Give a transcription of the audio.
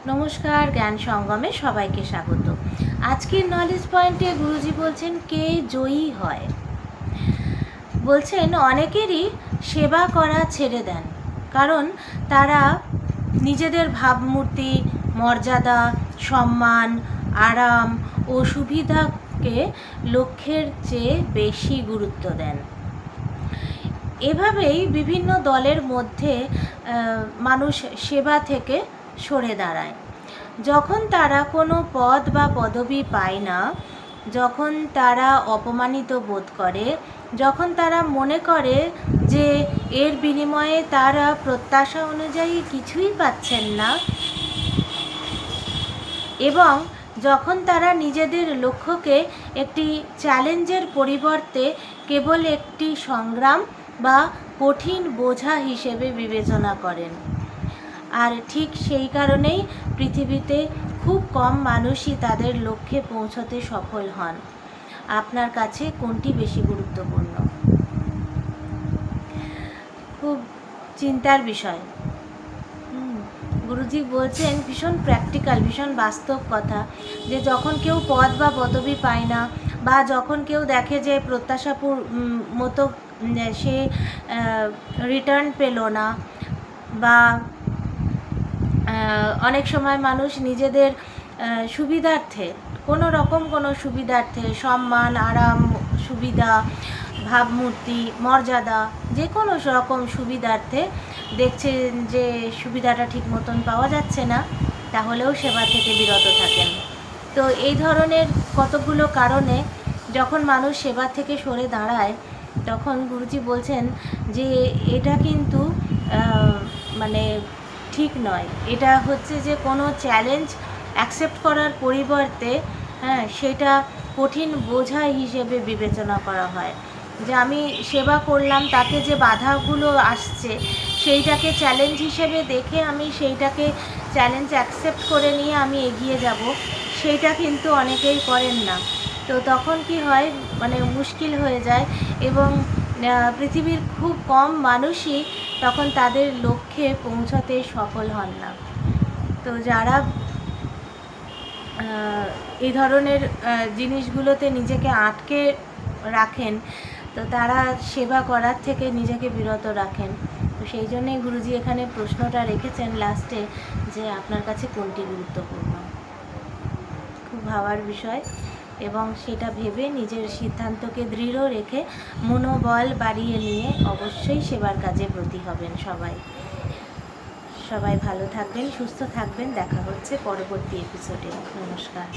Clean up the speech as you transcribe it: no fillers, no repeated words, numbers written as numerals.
নমস্কার, জ্ঞান সঙ্গমে সবাইকে স্বাগত। আজকের নলেজ পয়েন্টে গুরুজি বলছেন কে জয়ী হয়। বলছেন অনেকেরই সেবা করা ছেড়ে দেন, কারণ তারা নিজেদের ভাবমূর্তি, মর্যাদা, সম্মান, আরাম ও সুবিধাকে লক্ষ্যের চেয়ে বেশি গুরুত্ব দেন। এভাবেই বিভিন্ন দলের মধ্যে মানুষ সেবা থেকে সরে দাঁড়ায়। যখন তারা কোনো পদ বা পদবি পায় না, যখন তারা অপমানিত বোধ করে, যখন তারা মনে করে যে এর বিনিময়ে তারা প্রত্যাশা অনুযায়ী কিছুই পাচ্ছেন না, এবং যখন তারা নিজেদের লক্ষ্যকে একটি চ্যালেঞ্জের পরিবর্তে কেবল একটি সংগ্রাম বা কঠিন বোঝা হিসেবে বিবেচনা করেন। আর ঠিক সেই কারণেই পৃথিবীতে খুব কম মানুষই তাদের লক্ষ্যে পৌঁছতে সফল হন। আপনার কাছে কোনটি বেশি গুরুত্বপূর্ণ? খুব চিন্তার বিষয়। গুরুজি বলছেন ভীষণ প্র্যাকটিক্যাল, ভীষণ বাস্তব কথা, যে যখন কেউ পদ বা পদবি পায় না, বা যখন কেউ দেখে যে প্রত্যাশাপুর মতো সে রিটার্ন পেল না, বা অনেক সময় মানুষ নিজেদের সুবিধার্থে, কোনো সুবিধার্থে, সম্মান, আরাম, সুবিধা, ভাবমূর্তি, মর্যাদা, যে কোনো রকম সুবিধার্থে দেখছেন যে সুবিধাটা ঠিক মতন পাওয়া যাচ্ছে না, তাহলেও সেবা থেকে বিরত থাকেন। তো এই ধরনের কতগুলো কারণে যখন মানুষ সেবা থেকে সরে দাঁড়ায়, তখন গুরুজি বলছেন যে এটা কিন্তু মানে ঠিক নয়। এটা হচ্ছে যে কোনো চ্যালেঞ্জ অ্যাকসেপ্ট করার পরিবর্তে সেটা কঠিন বোঝা হিসেবে বিবেচনা করা হয়। যে আমি সেবা করলাম, তাতে যে বাধাগুলো আসছে সেইটাকে চ্যালেঞ্জ হিসেবে দেখে আমি সেইটাকে চ্যালেঞ্জ অ্যাকসেপ্ট করে নিয়ে আমি এগিয়ে যাব, সেইটা কিন্তু অনেকেই করেন না। তো তখন কি হয়, মুশকিল হয়ে যায়, এবং পৃথিবীর খুব কম মানুষই তখন তাদের লক্ষ্যে পৌঁছাতে সফল হন না। তো যারা এই ধরনের জিনিসগুলোতে নিজেকে আটকে রাখেন, তো তারা সেবা করার থেকে নিজেকে বিরত রাখেন। তো সেই জন্যই গুরুজি এখানে প্রশ্নটা রেখেছেন লাস্টে, যে আপনার কাছে কোনটি গুরুত্বপূর্ণ। খুব ভাবার বিষয়, এবং সেটা ভেবে নিজের সিদ্ধান্তকে দৃঢ় রেখে মনোবল বাড়িয়ে নিয়ে অবশ্যই সেবার কাজে ব্রতী হবেন। সবাই ভালো থাকবেন, সুস্থ থাকবেন। দেখা হচ্ছে পরবর্তী এপিসোডে। নমস্কার।